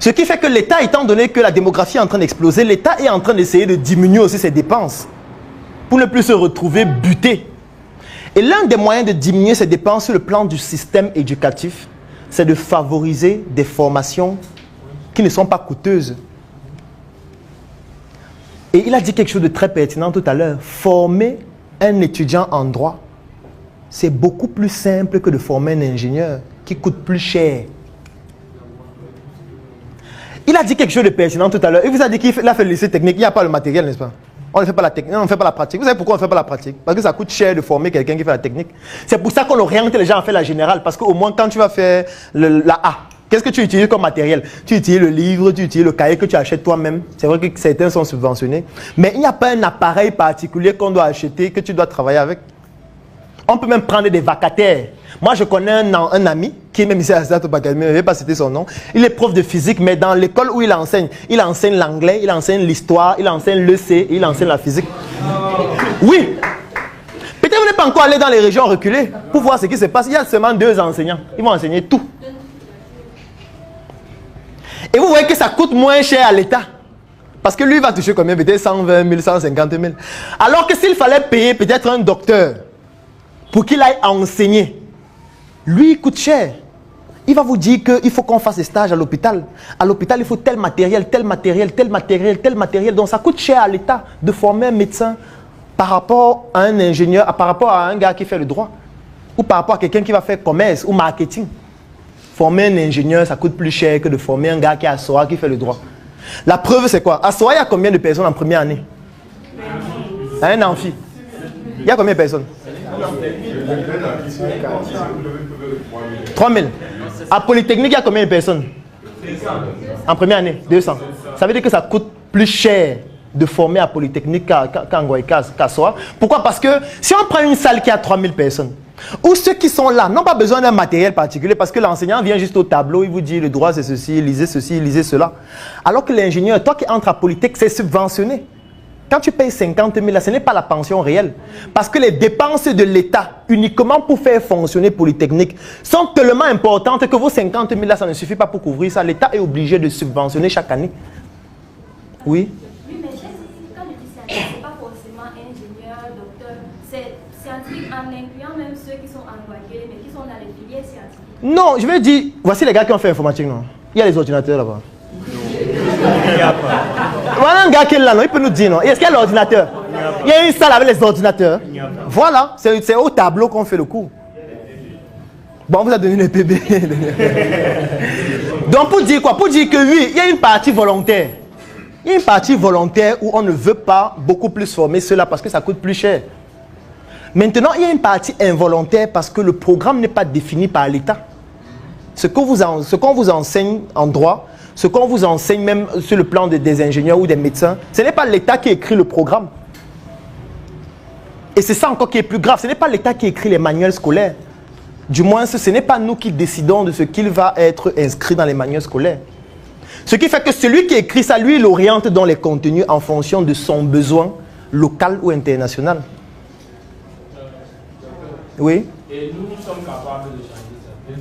Ce qui fait que l'État, étant donné que la démographie est en train d'exploser, l'État est en train d'essayer de diminuer aussi ses dépenses pour ne plus se retrouver buté. Et l'un des moyens de diminuer ces dépenses sur le plan du système éducatif, c'est de favoriser des formations qui ne sont pas coûteuses. Et il a dit quelque chose de très pertinent tout à l'heure. Former un étudiant en droit, c'est beaucoup plus simple que de former un ingénieur qui coûte plus cher. Il a dit quelque chose de pertinent tout à l'heure. Il vous a dit qu'il a fait le lycée technique. Il n'y a pas le matériel, n'est-ce pas? On ne fait pas la technique, on ne fait pas la pratique. Vous savez pourquoi on ne fait pas la pratique? Parce que ça coûte cher de former quelqu'un qui fait la technique. C'est pour ça qu'on oriente les gens à faire la générale. Parce qu'au moins, quand tu vas faire la A, qu'est-ce que tu utilises comme matériel? Tu utilises le livre, tu utilises le cahier que tu achètes toi-même. C'est vrai que certains sont subventionnés. Mais il n'y a pas un appareil particulier qu'on doit acheter, que tu dois travailler avec. On peut même prendre des vacataires. Moi, je connais un ami qui est même ici à Sato-Bakami, je ne vais pas citer son nom. Il est prof de physique, mais dans l'école où il enseigne l'anglais, il enseigne l'histoire, il enseigne l'EC, il enseigne la physique. Oui. Peut-être vous n'êtes pas encore allé dans les régions reculées pour voir ce qui se passe. Il y a seulement 2 enseignants. Ils vont enseigner tout. Et vous voyez que ça coûte moins cher à l'État. Parce que lui, il va toucher combien? Peut-être 120 000, 150 000. Alors que s'il fallait payer peut-être un docteur pour qu'il aille enseigner, lui, il coûte cher. Il va vous dire qu'il faut qu'on fasse des stages à l'hôpital. À l'hôpital, il faut tel matériel, tel matériel, tel matériel, tel matériel. Donc, ça coûte cher à l'État de former un médecin par rapport à un ingénieur, par rapport à un gars qui fait le droit. Ou par rapport à quelqu'un qui va faire commerce ou marketing. Former un ingénieur, ça coûte plus cher que de former un gars qui est à SOA, qui fait le droit. La preuve, c'est quoi? À SOA, il y a combien de personnes en première année? Un amphi. Il y a combien de personnes? 3 000. À Polytechnique, il y a combien de personnes? En première année, 200. Ça veut dire que ça coûte plus cher de former à Polytechnique qu'à SOA. Pourquoi? Parce que si on prend une salle qui a 3 000 personnes, ou ceux qui sont là n'ont pas besoin d'un matériel particulier parce que l'enseignant vient juste au tableau, il vous dit le droit c'est ceci, lisez cela. Alors que l'ingénieur, toi qui entres à Polytech, c'est subventionné. Quand tu payes 50 000, là, ce n'est pas la pension réelle. Parce que les dépenses de l'État, uniquement pour faire fonctionner Polytechnique, sont tellement importantes que vos 50 000, là, ça ne suffit pas pour couvrir ça. L'État est obligé de subventionner chaque année. Oui? Oui, mais quand je dis scientifique, ce n'est pas forcément ingénieur, docteur. C'est scientifique en incluant même ceux qui sont envoyés, mais qui sont dans les filières scientifiques. Non, je vais dire, voici les gars qui ont fait informatique, non? Il y a les ordinateurs là-bas. Voilà un gars qui est là, non? Il peut nous dire, non? Est-ce qu'il y a l'ordinateur? Il y a une salle avec les ordinateurs. Voilà, c'est au tableau qu'on fait le cours. Bon, on vous a donné les PB. Donc, pour dire quoi? Pour dire que oui, il y a une partie volontaire. Il y a une partie volontaire où on ne veut pas beaucoup plus former cela parce que ça coûte plus cher. Maintenant, il y a une partie involontaire parce que le programme n'est pas défini par l'État. Ce qu'on vous enseigne en droit, ce qu'on vous enseigne même sur le plan des ingénieurs ou des médecins, ce n'est pas l'État qui écrit le programme. Et c'est ça encore qui est plus grave. Ce n'est pas l'État qui écrit les manuels scolaires. Du moins, ce n'est pas nous qui décidons de ce qu'il va être inscrit dans les manuels scolaires. Ce qui fait que celui qui écrit ça, lui, il oriente dans les contenus en fonction de son besoin local ou international. Oui? Et nous sommes capables de changer ça.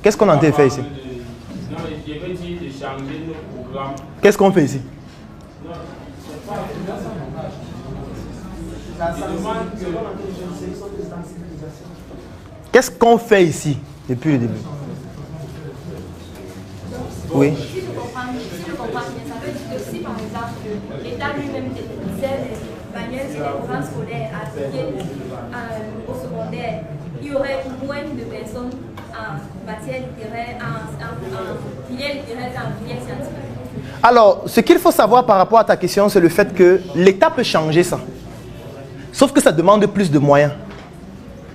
Qu'est-ce qu'on a en train de faire ici? Non, je veux dire de changer nos programmes. Qu'est-ce qu'on fait ici? Qu'est-ce qu'on fait ici depuis le début? Oui. Si je comprends bien, ça veut dire que si par exemple l'État lui-même disait les manuels sur les programmes scolaires appliqués au secondaire, il y aurait moins de personnes en matière littéraire, en filière littéraire qu'en filière scientifique. Alors, ce qu'il faut savoir par rapport à ta question, c'est le fait que l'État peut changer ça. Sauf que ça demande plus de moyens.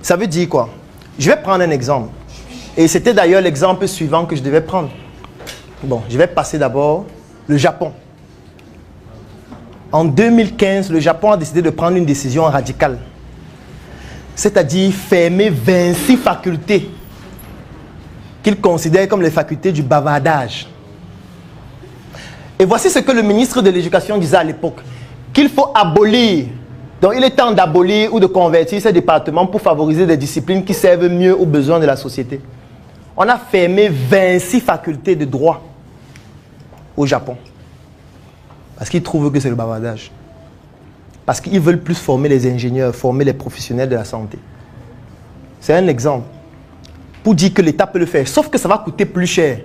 Ça veut dire quoi? Je vais prendre un exemple. Et c'était d'ailleurs l'exemple suivant que je devais prendre. Bon, je vais passer d'abord le Japon. En 2015, le Japon a décidé de prendre une décision radicale. C'est-à-dire fermer 26 facultés qu'il considère comme les facultés du bavardage. Et voici ce que le ministre de l'Éducation disait à l'époque, qu'il faut abolir. Donc il est temps d'abolir ou de convertir ces départements pour favoriser des disciplines qui servent mieux aux besoins de la société. On a fermé 26 facultés de droit. au Japon. Parce qu'ils trouvent que c'est le bavardage. Parce qu'ils veulent plus former les ingénieurs, former les professionnels de la santé. C'est un exemple. Pour dire que l'État peut le faire, sauf que ça va coûter plus cher.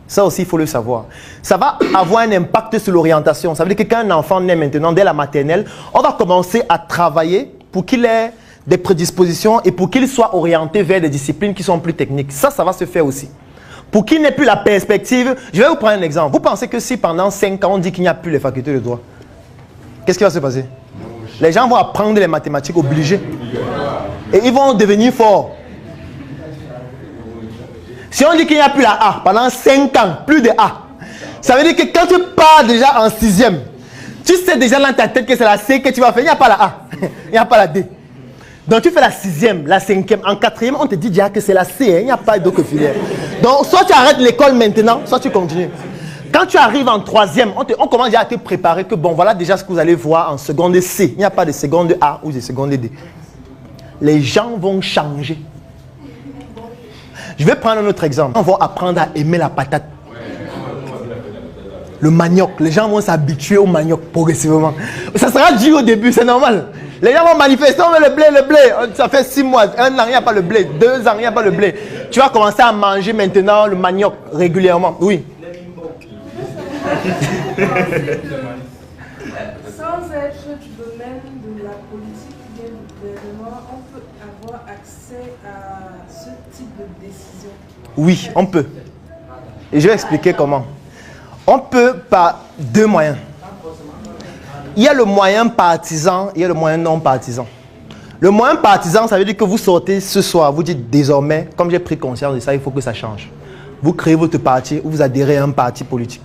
Ça aussi, il faut le savoir. Ça va avoir un impact sur l'orientation. Ça veut dire que quand un enfant naît maintenant, dès la maternelle, on va commencer à travailler pour qu'il ait des prédispositions et pour qu'il soit orienté vers des disciplines qui sont plus techniques. Ça va se faire aussi. Pour qu'il n'ait plus la perspective, je vais vous prendre un exemple. Vous pensez que si pendant 5 ans, on dit qu'il n'y a plus les facultés de droit, qu'est-ce qui va se passer? Les gens vont apprendre les mathématiques obligées. Et ils vont devenir forts. Si on dit qu'il n'y a plus la A pendant 5 ans, plus de A, ça veut dire que quand tu pars déjà en 6e, tu sais déjà dans ta tête que c'est la C que tu vas faire. Il n'y a pas la A, il n'y a pas la D. Donc tu fais la 6e, la 5e. En 4e, on te dit déjà que c'est la C, hein, il n'y a pas d'autre filière. Donc soit tu arrêtes l'école maintenant, soit tu continues. Quand tu arrives en 3e, on commence déjà à te préparer que bon, voilà déjà ce que vous allez voir en seconde C. Il n'y a pas de seconde A ou de seconde D. Les gens vont changer. Je vais prendre un autre exemple. On va apprendre à aimer la patate. Le manioc. Les gens vont s'habituer au manioc progressivement. Ça sera dur au début, c'est normal. Les gens vont manifester, on veut le blé. Ça fait 6 mois, 1 an, il n'y a pas le blé. 2 ans, il n'y a pas le blé. Tu vas commencer à manger maintenant le manioc régulièrement. Oui. Sans être du domaine de la politique ou du gouvernement, on peut avoir accès à ce type de décision? Oui, on peut. Et je vais expliquer comment. On peut par 2 moyens. Il y a le moyen partisan, il y a le moyen non partisan. Le moyen partisan, ça veut dire que vous sortez ce soir, vous dites désormais, comme j'ai pris conscience de ça, il faut que ça change. Vous créez votre parti ou vous adhérez à un parti politique.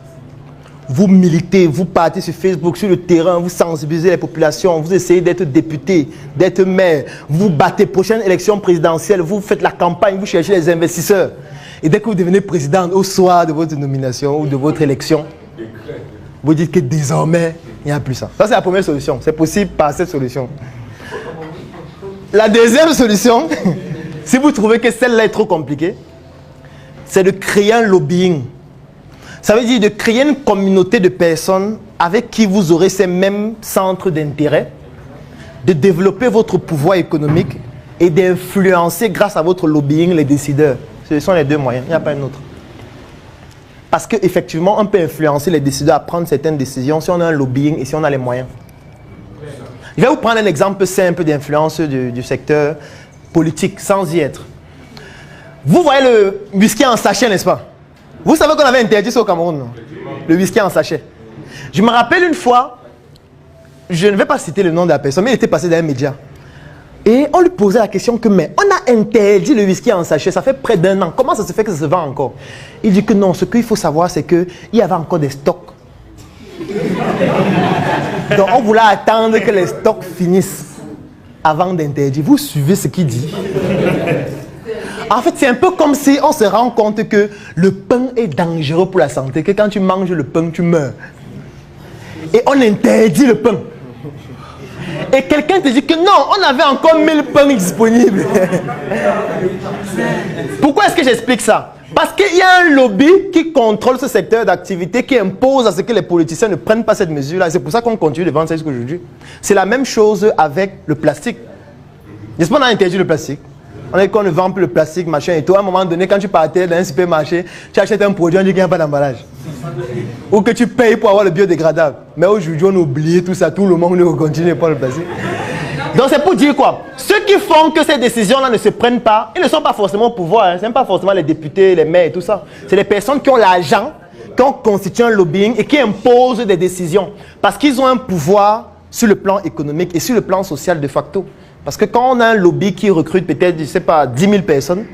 Vous militez, vous partez sur Facebook, sur le terrain, vous sensibilisez les populations, vous essayez d'être député, d'être maire, vous battez prochaine élection présidentielle, vous faites la campagne, vous cherchez les investisseurs. Et dès que vous devenez président, au soir de votre nomination ou de votre élection, vous dites que désormais, il n'y a plus ça. Ça, c'est la première solution. C'est possible par cette solution. La deuxième solution, si vous trouvez que celle-là est trop compliquée, c'est de créer un lobbying. Ça veut dire de créer une communauté de personnes avec qui vous aurez ces mêmes centres d'intérêt, de développer votre pouvoir économique et d'influencer grâce à votre lobbying les décideurs. Ce sont les 2 moyens, il n'y a pas un autre. Parce qu'effectivement, on peut influencer les décideurs à prendre certaines décisions si on a un lobbying et si on a les moyens. Je vais vous prendre un exemple simple d'influence du secteur politique, sans y être. Vous voyez le whisky en sachet, n'est-ce pas? Vous savez qu'on avait interdit ça au Cameroun, non? Le whisky en sachet. Je me rappelle une fois, je ne vais pas citer le nom de la personne, mais il était passé dans un média. Et on lui posait la question que, mais on a interdit le whisky en sachet, ça fait près d'1 an. Comment ça se fait que ça se vend encore? Il dit que non, ce qu'il faut savoir, c'est qu'il y avait encore des stocks. Donc on voulait attendre que les stocks finissent avant d'interdire. Vous suivez ce qu'il dit? En fait, c'est un peu comme si on se rend compte que le pain est dangereux pour la santé, que quand tu manges le pain, tu meurs. Et on interdit le pain. Et quelqu'un te dit que non, on avait encore 1000 pains disponibles. Pourquoi est-ce que j'explique ça? Parce qu'il y a un lobby qui contrôle ce secteur d'activité, qui impose à ce que les politiciens ne prennent pas cette mesure-là. C'est pour ça qu'on continue de vendre ça jusqu'à aujourd'hui. C'est la même chose avec le plastique. N'est-ce pas, on a interdit le plastique? On dit qu'on ne vend plus le plastique, machin et tout. À un moment donné, quand tu partais dans un supermarché, tu achètes un produit, on dit qu'il n'y a pas d'emballage. Ou que tu payes pour avoir le biodégradable. Mais aujourd'hui, on a oublié tout ça. Tout le monde continue à prendre le plastique. Donc c'est pour dire quoi? Ceux qui font que ces décisions-là ne se prennent pas, ils ne sont pas forcément au pouvoir. Hein. Ce n'est pas forcément les députés, les maires et tout ça. C'est les personnes qui ont l'argent, qui ont constitué un lobbying et qui imposent des décisions. Parce qu'ils ont un pouvoir sur le plan économique et sur le plan social de facto. Parce que quand on a un lobby qui recrute peut-être, je ne sais pas, 10 000 personnes,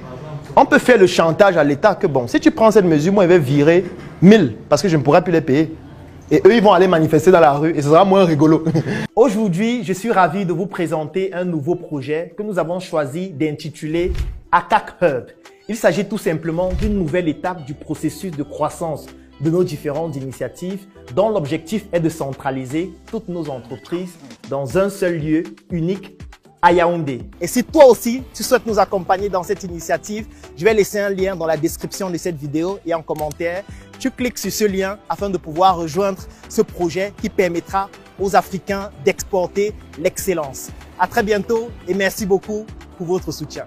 on peut faire le chantage à l'État que bon, si tu prends cette mesure, moi, je vais virer 1000 parce que je ne pourrai plus les payer. Et eux, ils vont aller manifester dans la rue et ce sera moins rigolo. Aujourd'hui, je suis ravi de vous présenter un nouveau projet que nous avons choisi d'intituler ACAC Hub. Il s'agit tout simplement d'une nouvelle étape du processus de croissance de nos différentes initiatives dont l'objectif est de centraliser toutes nos entreprises dans un seul lieu unique à Yaoundé. Et si toi aussi, tu souhaites nous accompagner dans cette initiative, je vais laisser un lien dans la description de cette vidéo et en commentaire. tu cliques sur ce lien afin de pouvoir rejoindre ce projet qui permettra aux Africains d'exporter l'excellence. À très bientôt et merci beaucoup pour votre soutien.